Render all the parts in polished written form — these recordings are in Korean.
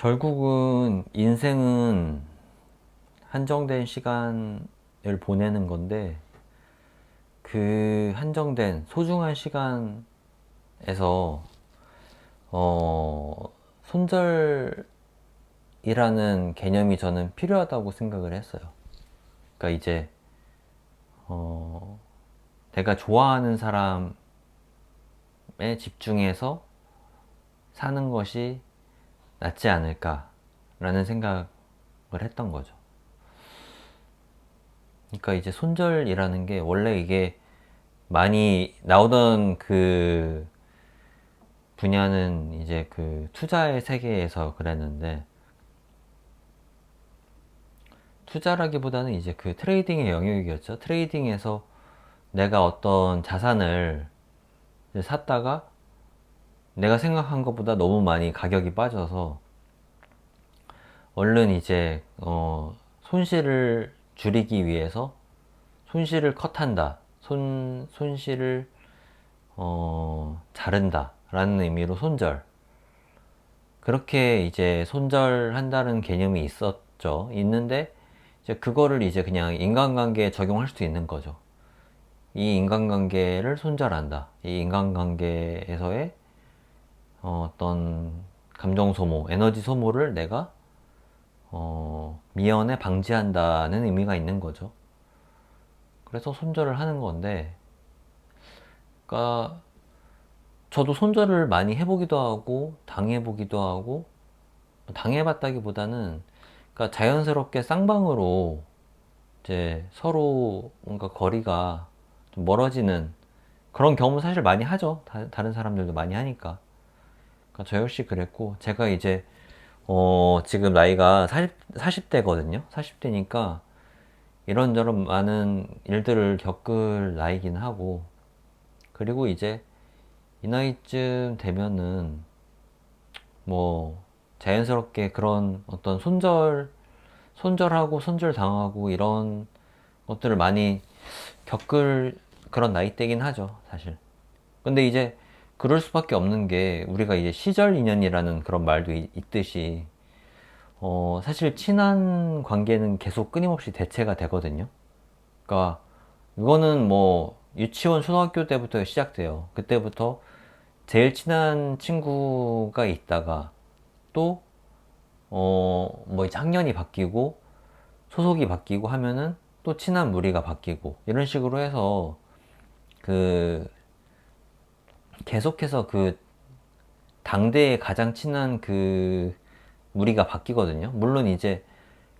결국은 인생은 한정된 시간을 보내는 건데, 그 한정된 소중한 시간에서 손절이라는 개념이 저는 필요하다고 생각을 했어요. 그러니까 이제 내가 좋아하는 사람에 집중해서 사는 것이 낫지 않을까라는 생각을 했던 거죠. 그러니까 이제 손절이라는 게 원래 이게 많이 나오던 그 분야는 이제 그 투자의 세계에서 그랬는데, 투자라기보다는 이제 그 트레이딩의 영역이었죠. 트레이딩에서 내가 어떤 자산을 샀다가 내가 생각한 것보다 너무 많이 가격이 빠져서 얼른 이제 손실을 줄이기 위해서 손실을 컷한다, 손실을 자른다 라는 의미로 손절, 그렇게 이제 손절한다는 개념이 있었죠. 있는데 이제 그거를 이제 그냥 인간관계에 적용할 수도 있는 거죠. 이 인간관계를 손절한다, 이 인간관계에서의 어떤 감정 소모, 에너지 소모를 내가 미연에 방지한다는 의미가 있는 거죠. 그래서 손절을 하는 건데, 그러니까 저도 손절을 많이 해보기도 하고 당해보기도 하고, 당해봤다기보다는 그러니까 자연스럽게 쌍방으로 이제 서로 뭔가 거리가 좀 멀어지는 그런 경험을 사실 많이 하죠. 다른 사람들도 많이 하니까. 그러니까 저 역시 그랬고, 제가 이제 지금 나이가 40대거든요. 40대니까 이런저런 많은 일들을 겪을 나이긴 하고, 그리고 이제 이 나이쯤 되면은 뭐 자연스럽게 그런 어떤 손절하고 손절당하고 이런 것들을 많이 겪을 그런 나이대긴 하죠, 사실. 근데 이제 그럴 수밖에 없는 게, 우리가 이제 시절 인연이라는 그런 말도 있듯이 사실 친한 관계는 계속 끊임없이 대체가 되거든요. 그러니까 이거는 뭐 유치원 초등학교 때부터 시작돼요. 그때부터 제일 친한 친구가 있다가 또 뭐 이제 학년이 바뀌고 소속이 바뀌고 하면은 또 친한 무리가 바뀌고, 이런 식으로 해서 그 계속해서 그 당대에 가장 친한 그 무리가 바뀌거든요. 물론 이제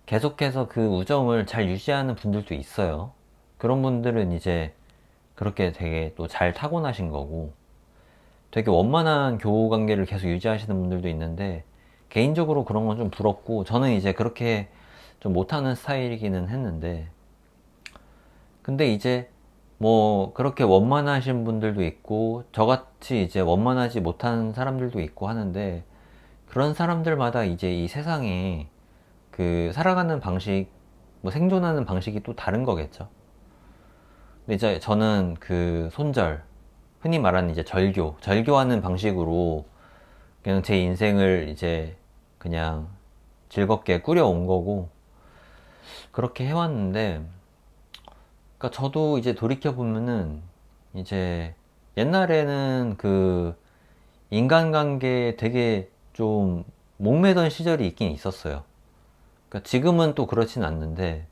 계속해서 그 우정을 잘 유지하는 분들도 있어요. 그런 분들은 이제 그렇게 되게 또 잘 타고나신 거고, 되게 원만한 교우 관계를 계속 유지하시는 분들도 있는데, 개인적으로 그런 건 좀 부럽고, 저는 이제 그렇게 좀 못하는 스타일이기는 했는데, 근데 이제 뭐 그렇게 원만하신 분들도 있고 저같이 이제 원만하지 못한 사람들도 있고 하는데, 그런 사람들마다 이제 이 세상에 그 살아가는 방식, 뭐 생존하는 방식이 또 다른 거겠죠. 근데 이제 저는 그 손절, 흔히 말하는 이제 절교하는 방식으로 그냥 제 인생을 이제 그냥 즐겁게 꾸려온 거고, 그렇게 해왔는데, 그러니까 저도 이제 돌이켜 보면은 이제 옛날에는 그 인간관계에 되게 좀 목매던 시절이 있긴 있었어요. 그러니까 지금은 또 그렇진 않는데,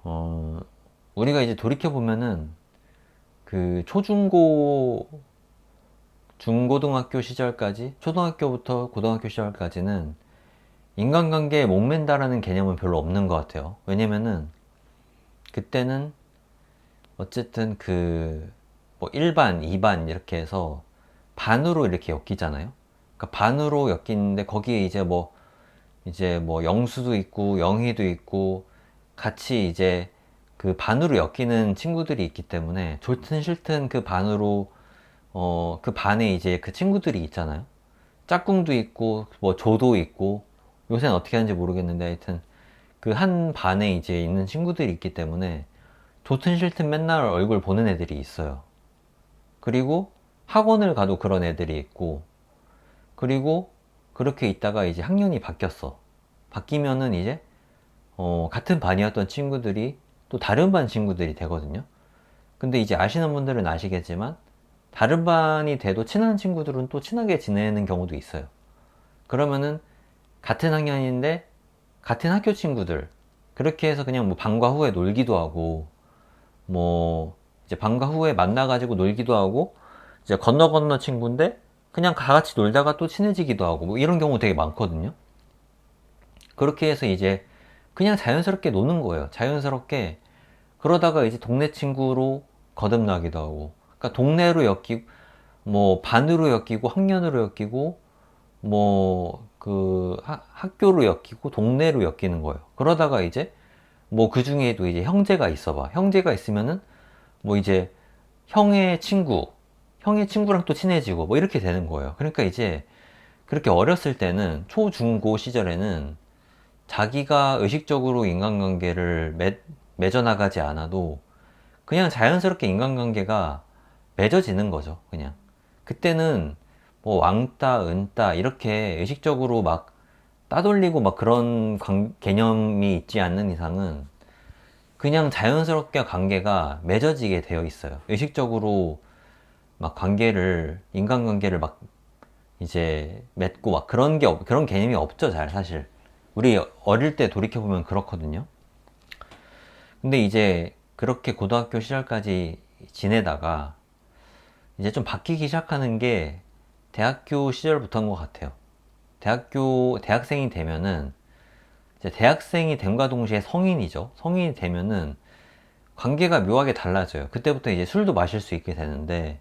어, 우리가 이제 돌이켜 보면은 그 초중고 중고등학교 시절까지, 초등학교부터 고등학교 시절까지는 인간관계에 목맨다라는 개념은 별로 없는 것 같아요. 왜냐면은 그때는 어쨌든 그 뭐 1반, 2반 이렇게 해서 반으로 이렇게 엮이잖아요. 그러니까 반으로 엮이는데 거기에 이제 뭐 영수도 있고 영희도 있고 같이 이제 그 반으로 엮이는 친구들이 있기 때문에, 좋든 싫든 그 반으로 그 반에 이제 그 친구들이 있잖아요. 짝꿍도 있고 뭐 조도 있고, 요새는 어떻게 하는지 모르겠는데 하여튼 그 한 반에 이제 있는 친구들이 있기 때문에 좋든 싫든 맨날 얼굴 보는 애들이 있어요. 그리고 학원을 가도 그런 애들이 있고, 그리고 그렇게 있다가 이제 학년이 바뀌었어. 바뀌면은 이제 같은 반이었던 친구들이 또 다른 반 친구들이 되거든요. 근데 이제 아시는 분들은 아시겠지만 다른 반이 돼도 친한 친구들은 또 친하게 지내는 경우도 있어요. 그러면은 같은 학년인데 같은 학교 친구들 그렇게 해서 그냥 뭐 방과 후에 놀기도 하고 뭐 이제 방과 후에 만나가지고 놀기도 하고 이제 건너 건너 친구인데 그냥 다 같이 놀다가 또 친해지기도 하고 뭐 이런 경우 되게 많거든요. 그렇게 해서 이제 그냥 자연스럽게 노는 거예요. 자연스럽게 그러다가 이제 동네 친구로 거듭나기도 하고 그러니까 동네로 엮이고 뭐 반으로 엮이고 학년으로 엮이고 뭐 그 학교로 엮이고 동네로 엮이는 거예요. 그러다가 이제 뭐 그 중에도 이제 형제가 있어 봐. 형제가 있으면은 뭐 이제 형의 친구, 형의 친구랑 또 친해지고 뭐 이렇게 되는 거예요. 그러니까 이제 그렇게 어렸을 때는 초, 중, 고 시절에는 자기가 의식적으로 인간관계를 맺어나가지 않아도 그냥 자연스럽게 인간관계가 맺어지는 거죠. 그냥. 그때는 뭐 왕따, 은따 이렇게 의식적으로 막 따돌리고 막 그런 개념이 있지 않는 이상은 그냥 자연스럽게 관계가 맺어지게 되어 있어요. 의식적으로 막 인간관계를 막 이제 맺고 막 그런 개념이 없죠, 잘 사실. 우리 어릴 때 돌이켜보면 그렇거든요. 근데 이제 그렇게 고등학교 시절까지 지내다가 이제 좀 바뀌기 시작하는 게 대학교 시절부터인 것 같아요. 대학생이 되면은 이제 대학생이 됨과 동시에 성인이죠. 성인이 되면은 관계가 묘하게 달라져요. 그때부터 이제 술도 마실 수 있게 되는데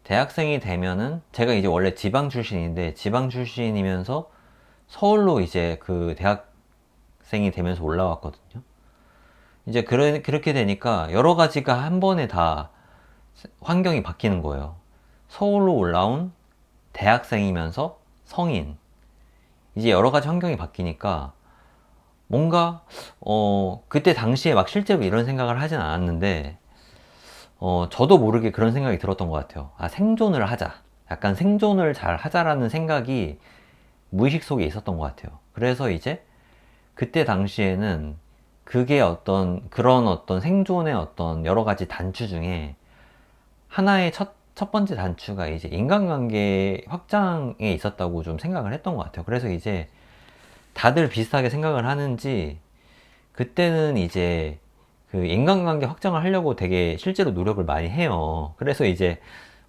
대학생이 되면은 제가 이제 원래 지방 출신인데 지방 출신이면서 서울로 이제 그 대학생이 되면서 올라왔거든요. 이제 그렇게 되니까 여러 가지가 한 번에 다 환경이 바뀌는 거예요. 서울로 올라온 대학생이면서 성인. 이제 여러 가지 환경이 바뀌니까 뭔가 그때 당시에 막 실제로 이런 생각을 하진 않았는데 저도 모르게 그런 생각이 들었던 것 같아요. 아, 생존을 하자. 약간 생존을 잘 하자라는 생각이 무의식 속에 있었던 것 같아요. 그래서 이제 그때 당시에는 그게 그런 어떤 생존의 어떤 여러 가지 단추 중에 하나의 첫 번째 단추가 이제 인간관계 확장에 있었다고 좀 생각을 했던 것 같아요. 그래서 이제 다들 비슷하게 생각을 하는지 그때는 이제 그 인간관계 확장을 하려고 되게 실제로 노력을 많이 해요. 그래서 이제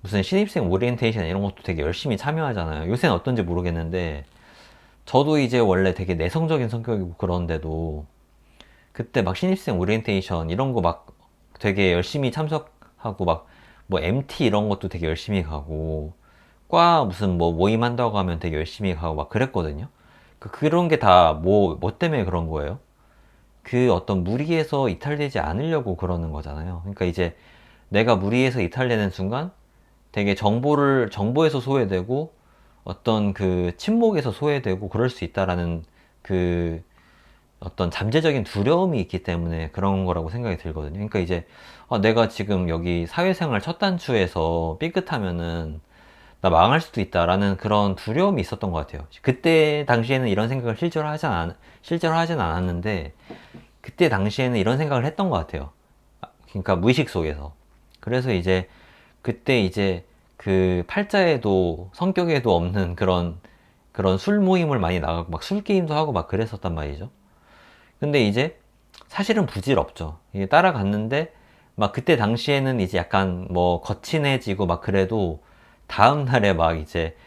무슨 신입생 오리엔테이션 이런 것도 되게 열심히 참여하잖아요. 요새는 어떤지 모르겠는데 저도 이제 원래 되게 내성적인 성격이고 그런데도 그때 막 신입생 오리엔테이션 이런 거 막 되게 열심히 참석하고 막 뭐 MT 이런 것도 되게 열심히 가고 과 무슨 뭐 모임 한다고 하면 되게 열심히 가고 막 그랬거든요. 그런 게 다 뭐 때문에 그런 거예요? 그 어떤 무리에서 이탈되지 않으려고 그러는 거잖아요. 그러니까 이제 내가 무리에서 이탈되는 순간 되게 정보에서 소외되고 어떤 그 침묵에서 소외되고 그럴 수 있다라는 그 어떤 잠재적인 두려움이 있기 때문에 그런 거라고 생각이 들거든요. 그러니까 이제 내가 지금 여기 사회생활 첫 단추에서 삐끗하면은 나 망할 수도 있다라는 그런 두려움이 있었던 것 같아요. 그때 당시에는 이런 생각을 실제로 하진 않았는데 그때 당시에는 이런 생각을 했던 것 같아요. 그러니까 무의식 속에서. 그래서 이제 그때 이제 그 팔자에도 성격에도 없는 그런 술 모임을 많이 나가고 막 술 게임도 하고 막 그랬었단 말이죠. 근데 이제 사실은 부질없죠. 이게 따라갔는데 막 그때 당시에는 이제 약간 뭐 거친해지고 막 그래도 다음 날에 막 이제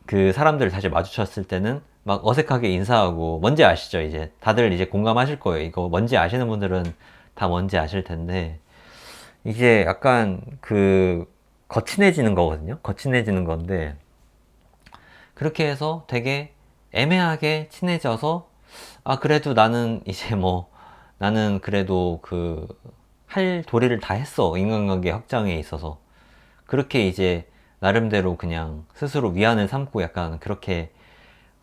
그 사람들을 다시 마주쳤을 때는 막 어색하게 인사하고 뭔지 아시죠? 이제 다들 이제 공감하실 거예요. 이거 뭔지 아시는 분들은 다 뭔지 아실 텐데 이게 약간 그 거친해지는 거거든요. 거친해지는 건데 그렇게 해서 되게 애매하게 친해져서 그래도 나는 이제 뭐 나는 그래도 그 할 도리를 다 했어. 인간관계 확장에 있어서. 그렇게 이제 나름대로 그냥 스스로 위안을 삼고 약간 그렇게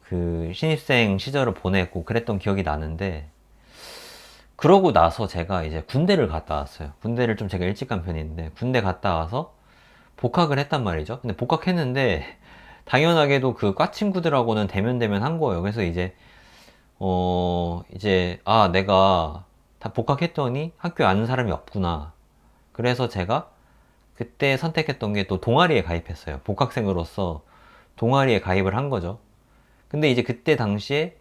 그 신입생 시절을 보냈고 그랬던 기억이 나는데 그러고 나서 제가 이제 군대를 갔다 왔어요. 군대를 좀 제가 일찍 간 편인데 군대 갔다 와서 복학을 했단 말이죠. 근데 복학했는데 당연하게도 그 과 친구들하고는 대면대면 한 거예요. 그래서 내가 다 복학했더니 학교에 아는 사람이 없구나. 그래서 제가 그때 선택했던 게 또 동아리에 가입했어요. 복학생으로서 동아리에 가입을 한 거죠. 근데 이제 그때 당시에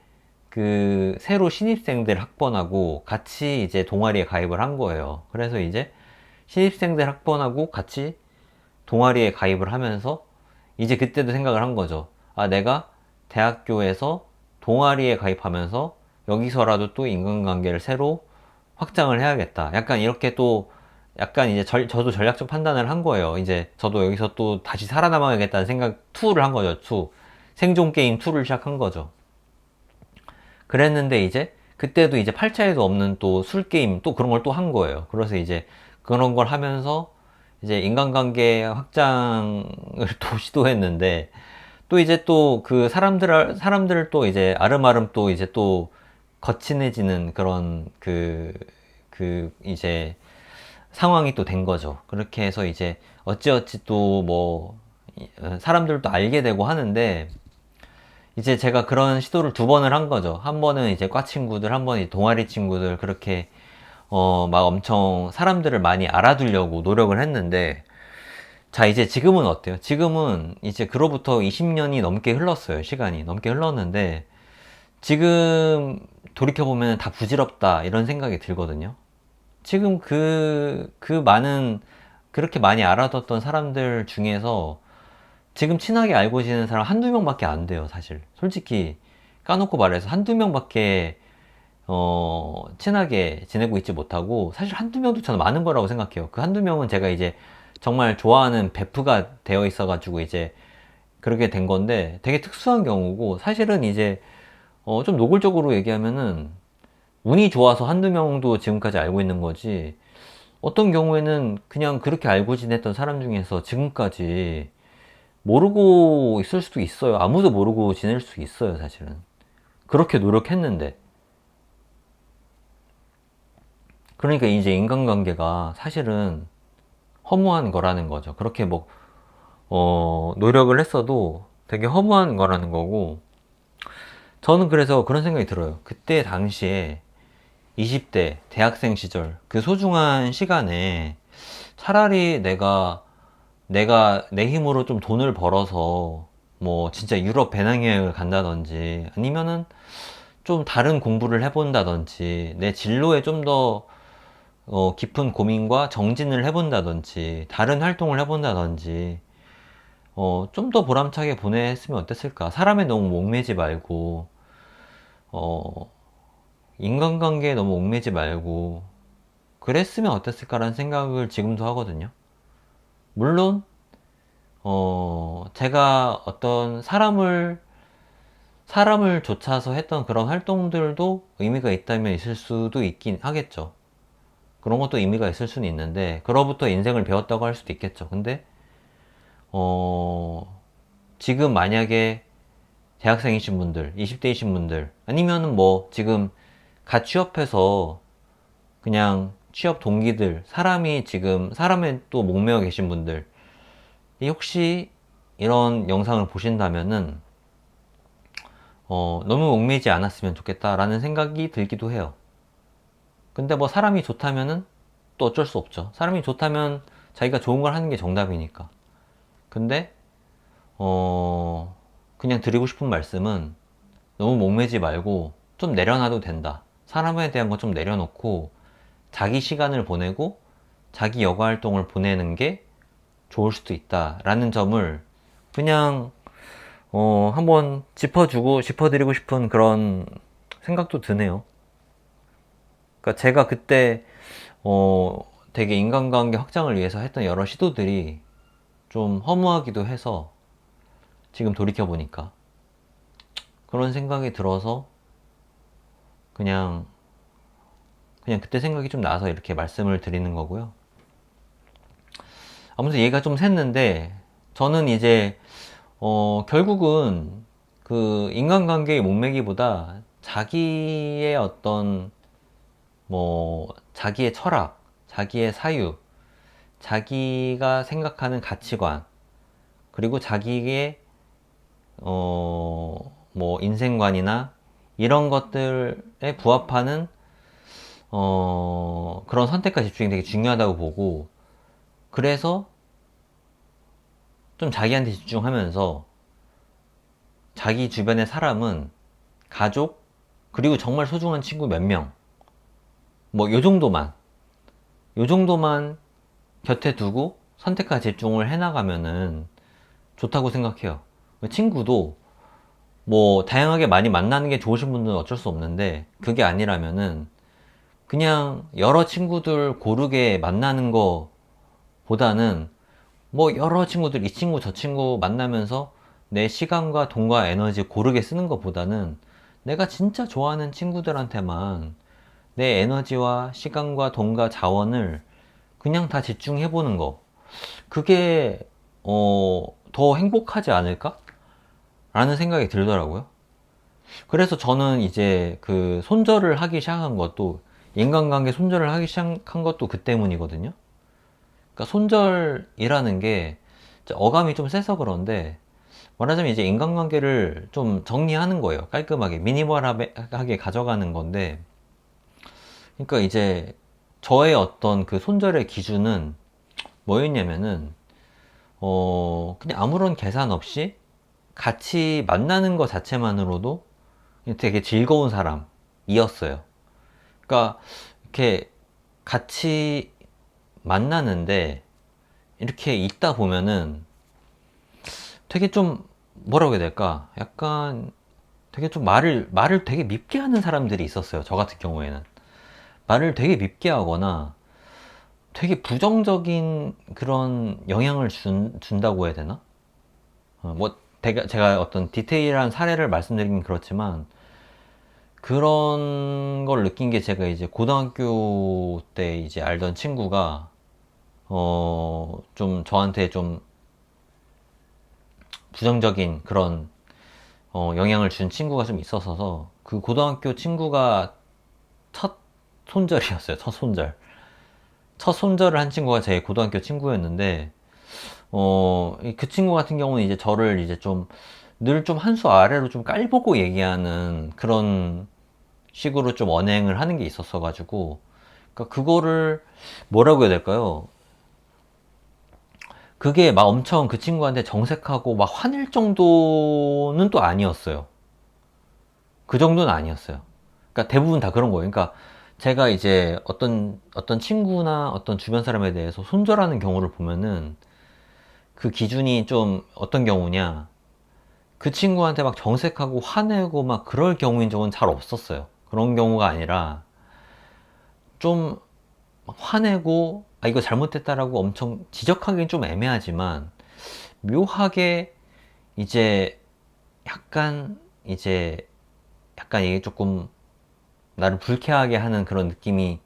그 새로 신입생들 학번하고 같이 이제 동아리에 가입을 한 거예요. 그래서 이제 신입생들 학번하고 같이 동아리에 가입을 하면서 이제 그때도 생각을 한 거죠. 아, 내가 대학교에서 동아리에 가입하면서 여기서라도 또 인간관계를 새로 확장을 해야겠다. 약간 이렇게 또 약간 이제 저도 전략적 판단을 한 거예요. 이제 저도 여기서 또 다시 살아남아야겠다는 생각 2를 한 거죠. 2. 생존 게임 2를 시작한 거죠. 그랬는데 이제 그때도 이제 8차에도 없는 또 술 게임 또 그런 걸 또 한 거예요. 그래서 이제 그런 걸 하면서 이제 인간관계 확장을 또 시도했는데 또 이제 또 그 사람들을 또 이제 아름아름 또 이제 또 거친해지는 그런 이제 상황이 또 된 거죠. 그렇게 해서 이제 어찌어찌 또 뭐 사람들도 알게 되고 하는데 이제 제가 그런 시도를 2번을 한 거죠. 한 번은 이제 과 친구들, 한 번은 동아리 친구들 그렇게 막 엄청 사람들을 많이 알아두려고 노력을 했는데 자 이제 지금은 어때요? 지금은 이제 그로부터 20년이 넘게 흘렀어요. 시간이 넘게 흘렀는데 지금 돌이켜보면 다 부질없다 이런 생각이 들거든요. 지금 그렇게 많이 알아뒀던 사람들 중에서 지금 친하게 알고 지내는 사람 한두 명밖에 안 돼요, 사실. 솔직히 까놓고 말해서 한두 명밖에 친하게 지내고 있지 못하고 사실 한두 명도 저는 많은 거라고 생각해요. 그 한두 명은 제가 이제 정말 좋아하는 베프가 되어 있어가지고 이제 그렇게 된 건데 되게 특수한 경우고 사실은 이제 좀 노골적으로 얘기하면은 운이 좋아서 한두 명도 지금까지 알고 있는 거지 어떤 경우에는 그냥 그렇게 알고 지냈던 사람 중에서 지금까지 모르고 있을 수도 있어요. 아무도 모르고 지낼 수 있어요, 사실은. 그렇게 노력했는데. 그러니까 이제 인간관계가 사실은 허무한 거라는 거죠. 그렇게 노력을 했어도 되게 허무한 거라는 거고, 저는 그래서 그런 생각이 들어요. 그때 당시에 20대, 대학생 시절, 그 소중한 시간에 차라리 내가 내 힘으로 좀 돈을 벌어서 뭐 진짜 유럽 배낭여행을 간다든지 아니면은 좀 다른 공부를 해본다든지 내 진로에 좀 더 깊은 고민과 정진을 해본다든지 다른 활동을 해본다든지 좀 더 보람차게 보냈으면 어땠을까? 사람에 너무 목매지 말고 어, 인간관계에 너무 목매지 말고 그랬으면 어땠을까라는 생각을 지금도 하거든요. 물론 제가 어떤 사람을 좇아서 했던 그런 활동들도 의미가 있다면 있을 수도 있긴 하겠죠. 그런 것도 의미가 있을 수는 있는데, 그로부터 인생을 배웠다고 할 수도 있겠죠. 근데, 어, 지금 만약에 대학생이신 분들, 20대이신 분들, 아니면은 뭐, 지금 갓 취업해서 그냥 취업 동기들, 사람에 또 목매어 계신 분들, 혹시 이런 영상을 보신다면은, 너무 얽매이지 않았으면 좋겠다라는 생각이 들기도 해요. 근데 뭐 사람이 좋다면은 또 어쩔 수 없죠. 사람이 좋다면 자기가 좋은 걸 하는 게 정답이니까. 근데 그냥 드리고 싶은 말씀은 너무 목매지 말고 좀 내려놔도 된다. 사람에 대한 거 좀 내려놓고 자기 시간을 보내고 자기 여가 활동을 보내는 게 좋을 수도 있다라는 점을 그냥 한번 짚어드리고 싶은 그런 생각도 드네요. 그러니까 제가 그때 되게 인간관계 확장을 위해서 했던 여러 시도들이 좀 허무하기도 해서 지금 돌이켜보니까 그런 생각이 들어서 그냥 그때 생각이 좀 나서 이렇게 말씀을 드리는 거고요. 아무튼 얘기가 좀 샜는데 저는 이제 결국은 그 인간관계의 목매기보다 자기의 어떤 뭐 자기의 철학, 자기의 사유, 자기가 생각하는 가치관, 그리고 자기의 뭐 인생관이나 이런 것들에 부합하는 그런 선택과 집중이 되게 중요하다고 보고, 그래서 좀 자기한테 집중하면서 자기 주변의 사람은 가족, 그리고 정말 소중한 친구 몇 명, 뭐 요 정도만 곁에 두고 선택과 집중을 해나가면은 좋다고 생각해요. 친구도 뭐 다양하게 많이 만나는 게 좋으신 분들은 어쩔 수 없는데, 그게 아니라면은 그냥 여러 친구들 고르게 만나는 거 보다는, 뭐 여러 친구들, 이 친구 저 친구 만나면서 내 시간과 돈과 에너지 고르게 쓰는 것보다는 내가 진짜 좋아하는 친구들한테만 내 에너지와 시간과 돈과 자원을 그냥 다 집중해보는 거, 그게 더 행복하지 않을까? 라는 생각이 들더라고요. 그래서 저는 이제 그 손절을 하기 시작한 것도, 인간관계 손절을 하기 시작한 것도 그 때문이거든요. 그러니까 손절이라는 게 어감이 좀 세서 그런데, 말하자면 이제 인간관계를 좀 정리하는 거예요. 깔끔하게 미니멀하게 가져가는 건데, 그러니까 이제 저의 어떤 그 손절의 기준은 뭐였냐면은, 그냥 아무런 계산 없이 같이 만나는 것 자체만으로도 되게 즐거운 사람이었어요. 그러니까 이렇게 같이 만나는데 이렇게 있다 보면은 되게 좀, 뭐라고 해야 될까? 약간 되게 좀 말을 되게 밉게 하는 사람들이 있었어요. 저 같은 경우에는. 말을 되게 밉게 하거나 되게 부정적인 그런 영향을 준다고 해야 되나? 뭐, 제가 어떤 디테일한 사례를 말씀드리긴 그렇지만, 그런 걸 느낀 게, 제가 이제 고등학교 때 이제 알던 친구가, 좀 저한테 좀 부정적인 그런, 영향을 준 친구가 좀 있었어서, 그 고등학교 친구가 첫 손절이었어요. 첫 손절. 첫 손절을 한 친구가 제 고등학교 친구였는데, 그 친구 같은 경우는 이제 저를 이제 좀 늘 좀 한 수 아래로 좀 깔보고 얘기하는 그런 식으로 좀 언행을 하는 게 있었어 가지고, 그러니까 그거를 뭐라고 해야 될까요? 그게 막 엄청 그 친구한테 정색하고 막 화낼 정도는 또 아니었어요. 그 정도는 아니었어요. 그러니까 대부분 다 그런 거예요. 그러니까 제가 이제 어떤 친구나 어떤 주변 사람에 대해서 손절하는 경우를 보면은, 그 기준이 좀 어떤 경우냐, 그 친구한테 막 정색하고 화내고 막 그럴 경우인 적은 잘 없었어요. 그런 경우가 아니라, 좀 화내고 아 이거 잘못됐다라고 엄청 지적하기는 좀 애매하지만, 묘하게 이제 약간 이제 약간 이게 조금 나를 불쾌하게 하는 그런 느낌이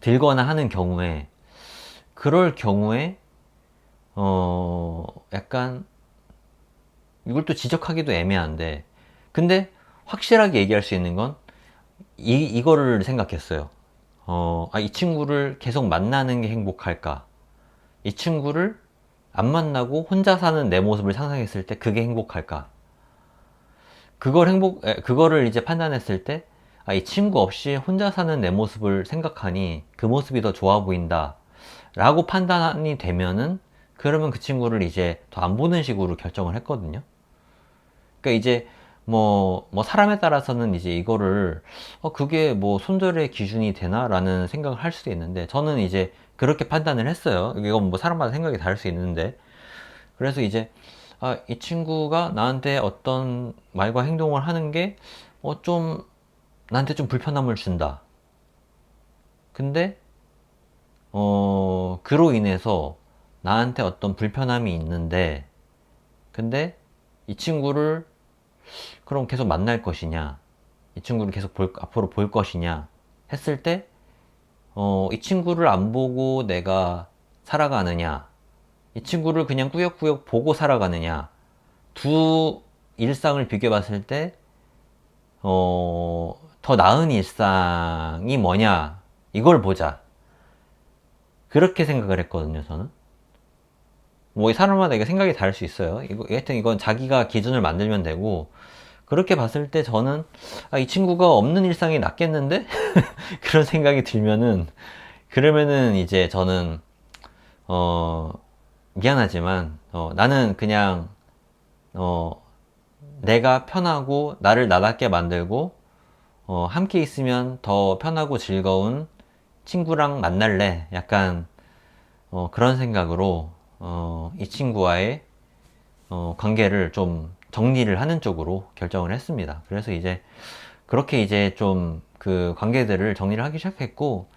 들거나 하는 경우에, 그럴 경우에 약간 이걸 또 지적하기도 애매한데, 근데 확실하게 얘기할 수 있는 건 이거를 생각했어요. 이 친구를 계속 만나는 게 행복할까? 이 친구를 안 만나고 혼자 사는 내 모습을 상상했을 때 그게 행복할까? 그거를 이제 판단했을 때, 이 친구 없이 혼자 사는 내 모습을 생각하니 그 모습이 더 좋아 보인다. 라고 판단이 되면은, 그러면 그 친구를 이제 더 안 보는 식으로 결정을 했거든요. 그러니까 이제 뭐 사람에 따라서는 이제 이거를 그게 뭐 손절의 기준이 되나라는 생각을 할 수도 있는데, 저는 이제 그렇게 판단을 했어요. 이건 뭐 사람마다 생각이 다를 수 있는데, 그래서 이제 이 친구가 나한테 어떤 말과 행동을 하는 게 좀 나한테 좀 불편함을 준다. 근데 그로 인해서 나한테 어떤 불편함이 있는데, 근데 이 친구를 그럼 계속 만날 것이냐, 이 친구를 계속 앞으로 볼 것이냐 했을 때, 이 친구를 안 보고 내가 살아가느냐, 이 친구를 그냥 꾸역꾸역 보고 살아가느냐, 두 일상을 비교해 봤을 때, 더 나은 일상이 뭐냐, 이걸 보자. 그렇게 생각을 했거든요, 저는. 뭐 사람마다 이게 생각이 다를 수 있어요. 이거 하여튼 이건 자기가 기준을 만들면 되고, 그렇게 봤을 때 저는 아, 이 친구가 없는 일상이 낫겠는데 그런 생각이 들면은, 그러면은 이제 저는 어 미안하지만 나는 그냥 어 내가 편하고 나를 나답게 만들고 함께 있으면 더 편하고 즐거운 친구랑 만날래. 약간 그런 생각으로 이 친구와의 관계를 좀 정리를 하는 쪽으로 결정을 했습니다. 그래서 이제 그렇게 이제 좀 그 관계들을 정리를 하기 시작했고,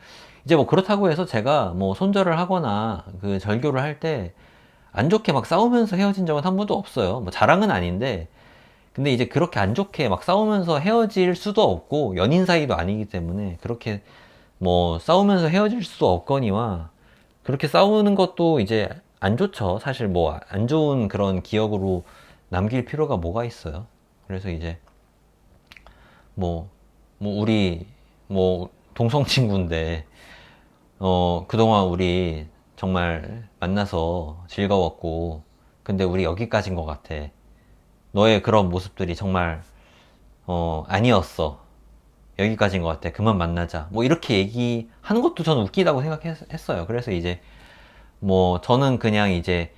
이제 뭐 그렇다고 해서 제가 뭐 손절을 하거나 그 절교를 할 때 안 좋게 막 싸우면서 헤어진 적은 한 번도 없어요. 뭐 자랑은 아닌데, 근데 이제 그렇게 안 좋게 막 싸우면서 헤어질 수도 없고 연인 사이도 아니기 때문에 그렇게 뭐 싸우면서 헤어질 수도 없거니와, 그렇게 싸우는 것도 이제 안 좋죠. 사실 뭐 안 좋은 그런 기억으로 남길 필요가 뭐가 있어요. 그래서 이제 뭐, 뭐 우리 뭐 동성 친구인데 그동안 우리 정말 만나서 즐거웠고, 근데 우리 여기까지인 것 같아. 너의 그런 모습들이 정말 아니었어. 여기까지인 것 같아. 그만 만나자. 뭐 이렇게 얘기하는 것도 저는 웃기다고 생각했어요. 그래서 이제 뭐 저는 그냥 이제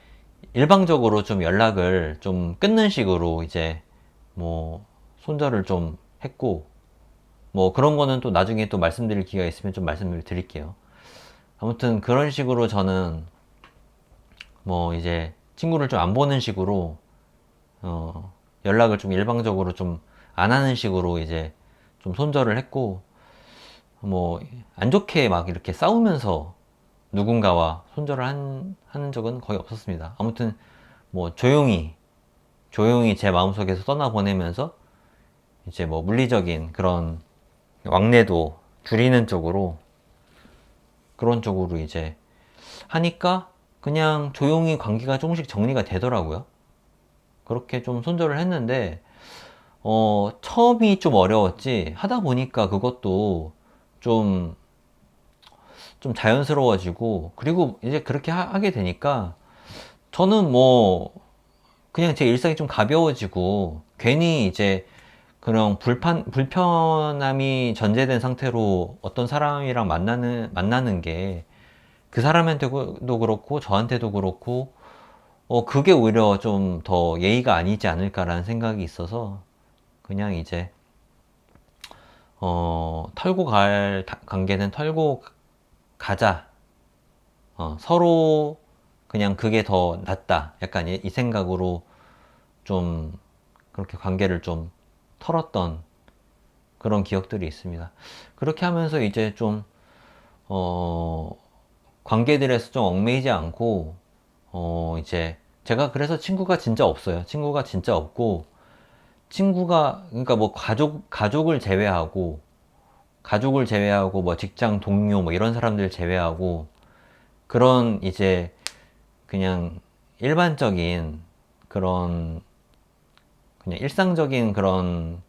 일방적으로 좀 연락을 좀 끊는 식으로 이제 뭐 손절을 좀 했고, 뭐 그런 거는 또 나중에 또 말씀드릴 기회가 있으면 좀 말씀을 드릴게요. 아무튼 그런 식으로 저는 뭐 이제 친구를 좀 안 보는 식으로 연락을 좀 일방적으로 좀 안 하는 식으로 이제 좀 손절을 했고, 뭐 안 좋게 막 이렇게 싸우면서 누군가와 손절을 하는 적은 거의 없었습니다. 아무튼 뭐 조용히 제 마음속에서 떠나보내면서 이제 뭐 물리적인 그런 왕래도 줄이는 쪽으로, 그런 쪽으로 이제 하니까 그냥 조용히 관계가 조금씩 정리가 되더라고요. 그렇게 좀 손절을 했는데 처음이 좀 어려웠지, 하다 보니까 그것도 좀 좀 자연스러워지고, 그리고 이제 그렇게 하게 되니까 저는 뭐 그냥 제 일상이 좀 가벼워지고, 괜히 이제 그런 불편함이 전제된 상태로 어떤 사람이랑 만나는 게 그 사람한테도 그렇고 저한테도 그렇고 그게 오히려 좀 더 예의가 아니지 않을까라는 생각이 있어서, 그냥 이제 털고 갈 관계는 털고 가자. 서로 그냥 그게 더 낫다. 약간 이 생각으로 좀 그렇게 관계를 좀 털었던 그런 기억들이 있습니다. 그렇게 하면서 이제 좀, 어, 관계들에서 좀 얽매이지 않고, 이제 제가 그래서 친구가 진짜 없어요. 친구가 진짜 없고, 그러니까 뭐 가족을 제외하고, 뭐 직장 동료, 뭐 이런 사람들 제외하고, 그런 이제 그냥 일반적인 그런, 그냥 일상적인 그런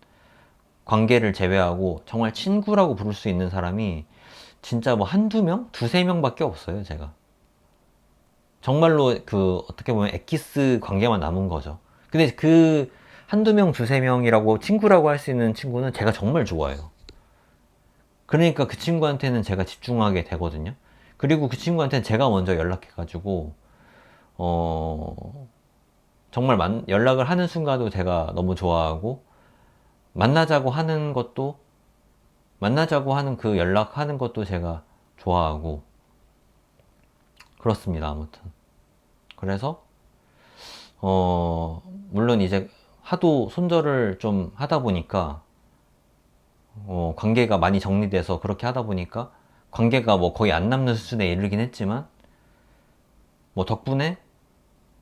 관계를 제외하고 정말 친구라고 부를 수 있는 사람이 진짜 뭐 한두 명? 두세 명밖에 없어요, 제가. 정말로 그 어떻게 보면 엑기스 관계만 남은 거죠. 근데 그 한두 명, 두세 명이라고 친구라고 할 수 있는 친구는 제가 정말 좋아해요. 그러니까 그 친구한테는 제가 집중하게 되거든요. 그리고 그 친구한테는 제가 먼저 연락해가지고, 어, 정말 연락을 하는 순간도 제가 너무 좋아하고, 만나자고 하는 것도, 만나자고 하는 그 연락하는 것도 제가 좋아하고, 그렇습니다, 아무튼. 그래서, 물론 이제 하도 손절을 좀 하다 보니까, 관계가 많이 정리돼서 그렇게 하다 보니까, 관계가 뭐 거의 안 남는 수준에 이르긴 했지만, 뭐 덕분에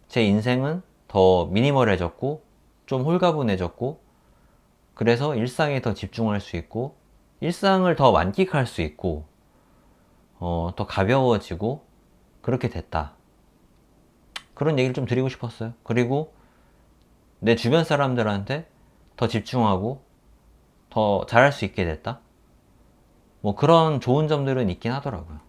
제 인생은 더 미니멀해졌고, 좀 홀가분해졌고, 그래서 일상에 더 집중할 수 있고, 일상을 더 만끽할 수 있고, 더 가벼워지고, 그렇게 됐다. 그런 얘기를 좀 드리고 싶었어요. 그리고 내 주변 사람들한테 더 집중하고 더 잘할 수 있게 됐다. 뭐 그런 좋은 점들은 있긴 하더라고요.